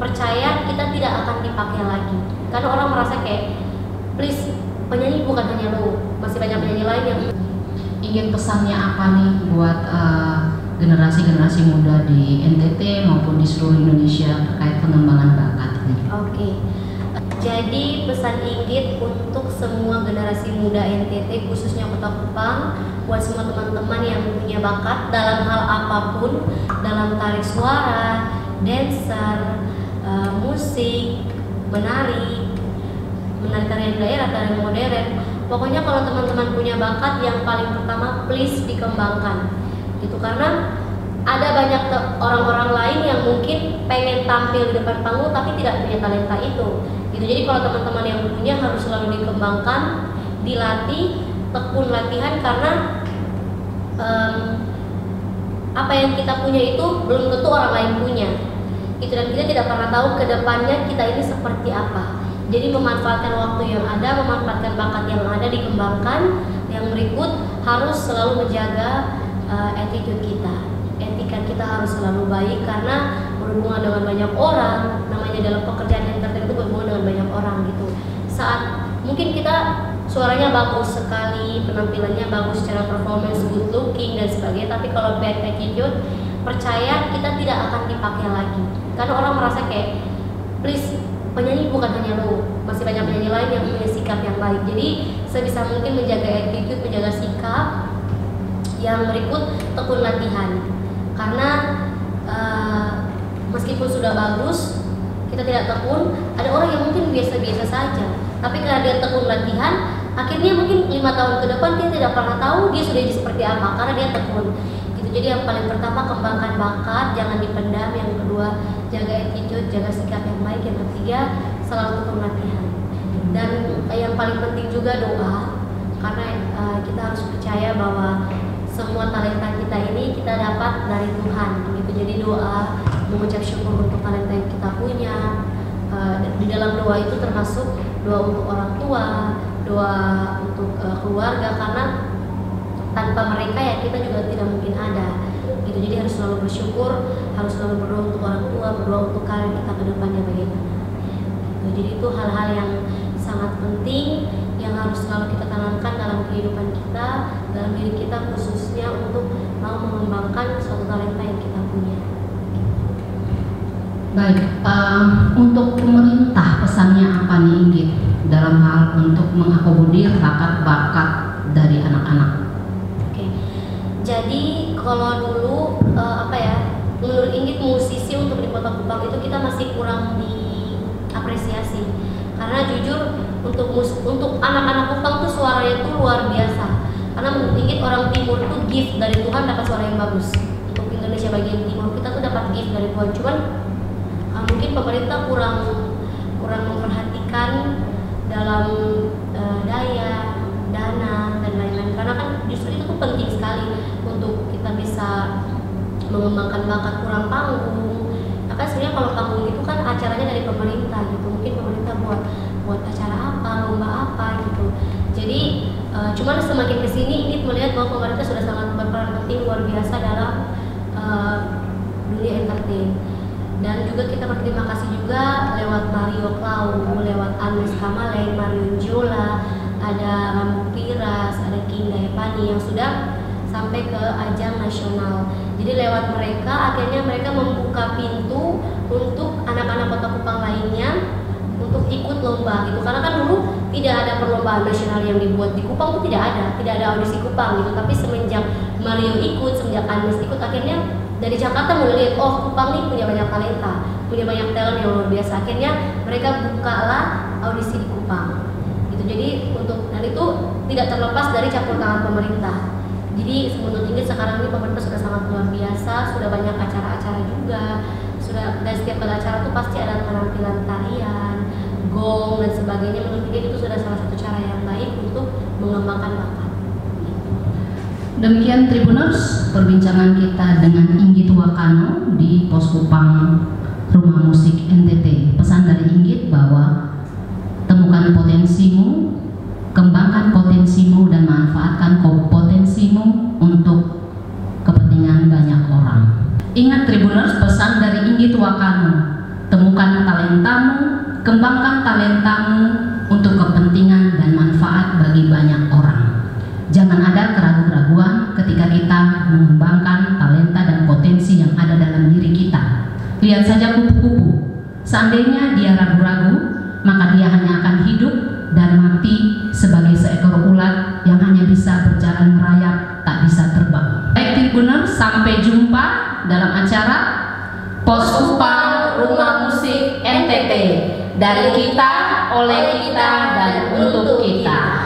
percaya kita tidak akan dipakai lagi. Karena orang merasa kayak, please, penyanyi bukan hanya lo, masih banyak penyanyi lain yang ingin pesannya apa nih buat generasi-generasi muda di NTT maupun di seluruh Indonesia terkait pengembangan bakat ini? Oke. Jadi pesan Inggit untuk semua generasi muda NTT, khususnya Kota Kupang, buat semua teman-teman yang punya bakat dalam hal apapun, dalam tarik suara, dancer, musik, menari tarian daerah, tarian modern. Pokoknya kalau teman-teman punya bakat, yang paling pertama please dikembangkan gitu, karena ada banyak orang-orang lain yang mungkin pengen tampil di depan panggung tapi tidak punya talenta itu gitu. Jadi kalau teman-teman yang punya harus selalu dikembangkan, dilatih, tekun latihan, karena apa yang kita punya itu belum tentu orang lain punya itu, dan kita tidak pernah tahu ke depannya kita ini seperti apa. Jadi memanfaatkan waktu yang ada, memanfaatkan bakat yang ada, dikembangkan. Yang berikut harus selalu menjaga attitude kita, etika kita harus selalu baik, karena berhubungan dengan banyak orang, namanya dalam pekerjaan entertainment itu berhubungan dengan banyak orang gitu. Saat mungkin kita suaranya bagus sekali, penampilannya bagus secara performance, good looking dan sebagainya, tapi kalau bad attitude, percaya kita tidak akan dipakai lagi. Karena orang merasa kayak, please, penyanyi bukan hanya lo, masih banyak penyanyi lain yang punya sikap yang baik. Jadi sebisa mungkin menjaga attitude, menjaga sikap. Yang berikut, tekun latihan, karena meskipun sudah bagus, kita tidak tekun. Ada orang yang mungkin biasa-biasa saja, tapi karena dia tekun latihan, akhirnya mungkin 5 tahun ke depan dia tidak pernah tahu dia sudah jadi seperti apa, karena dia tekun gitu. Jadi yang paling pertama, kembangkan bakat, jangan dipendam. Yang kedua, jaga attitude, jaga sikap yang baik. Yang ketiga, selalu tekun latihan. Dan yang paling penting juga doa, karena kita harus percaya bahwa semua talenta kita ini kita dapat dari Tuhan gitu. Jadi doa, mengucap syukur untuk talenta yang kita punya. Di dalam doa itu termasuk doa untuk orang tua, doa untuk keluarga, karena tanpa mereka ya kita juga tidak mungkin ada gitu. Jadi harus selalu bersyukur, harus selalu berdoa untuk orang tua, berdoa untuk karir kita ke depannya bagaimana gitu. Jadi itu hal-hal yang sangat penting yang harus selalu kita tanamkan dalam kehidupan kita, dalam diri kita, khususnya untuk mau mengembangkan suatu talenta yang kita punya. Baik, untuk pemerintah pesannya apa nih Inggit dalam hal untuk mengakomodir bakat-bakat dari anak-anak? Oke, jadi kalau dulu menurut Inggit musisi untuk di Kota Kupang itu kita masih kurang diapresiasi, karena jujur untuk anak-anak Kupang tuh suaranya tuh luar biasa. Karena menurut Inggit orang Timur tuh gift dari Tuhan, dapat suara yang bagus. Untuk Indonesia bagian Timur kita tuh dapat gift dari Tuhan, cuman mungkin pemerintah kurang memperhatikan dalam daya, dana dan lain-lain. Karena kan justru itu tuh penting sekali untuk kita bisa mengembangkan bakat. Kurang panggung. Nah kan sebenarnya kalau panggung itu kan acaranya dari pemerintah gitu. Mungkin pemerintah buat acara apa, lomba apa gitu. Jadi cuman semakin kesini ini melihat bahwa pemerintah sudah sangat berperan penting luar biasa dalam dunia entertain. Dan juga kita berterima kasih juga lewat Mario Clau, lewat Agnes Kamale, Mario Jola, ada Rambu Piras, ada King Dayapani yang sudah sampai ke ajang nasional. Jadi lewat mereka akhirnya mereka membuka pintu untuk anak-anak Kota Kupang lainnya untuk ikut lomba gitu. Karena kan dulu tidak ada perlombaan nasional yang dibuat di Kupang, itu tidak ada audisi Kupang gitu. Tapi semenjak Mario ikut, semenjak Agnes ikut, akhirnya dari Jakarta mulai lihat, oh Kupang nih punya banyak talenta, punya banyak talent yang luar biasa. Akhirnya mereka bukalah audisi di Kupang gitu. Jadi dan itu tidak terlepas dari campur tangan pemerintah. Jadi menurut Inggit sekarang ini pemerintah sudah sangat luar biasa, sudah banyak acara-acara juga, dan setiap kali acara tuh pasti ada penampilan tarian, gong dan sebagainya. Menurut Inggit itu sudah salah satu cara yang baik untuk mengembangkan bakat. Demikian Tribuners perbincangan kita dengan Inggit Wakano di Pos Kupang Rumah Musik NTT. Pesan dari Inggit bahwa temukan potensimu, kembangkan potensimu dan manfaatkan potensimu untuk kepentingan banyak orang. Ingat Tribuners, pesan dari Inggit Wakano, temukan kembangkan talentamu untuk kepentingan dan manfaat bagi banyak orang. Jangan ada keraguan-keraguan ketika kita mengembangkan talenta dan potensi yang ada dalam diri kita. Lihat saja kupu-kupu. Seandainya dia ragu-ragu, maka dia hanya akan hidup dan mati sebagai seekor ulat yang hanya bisa berjalan merayap, tak bisa terbang. Baik Tribuners, sampai jumpa dalam acara Poskupang Rumah Musik NTT. Dari kita, oleh kita, dan untuk kita.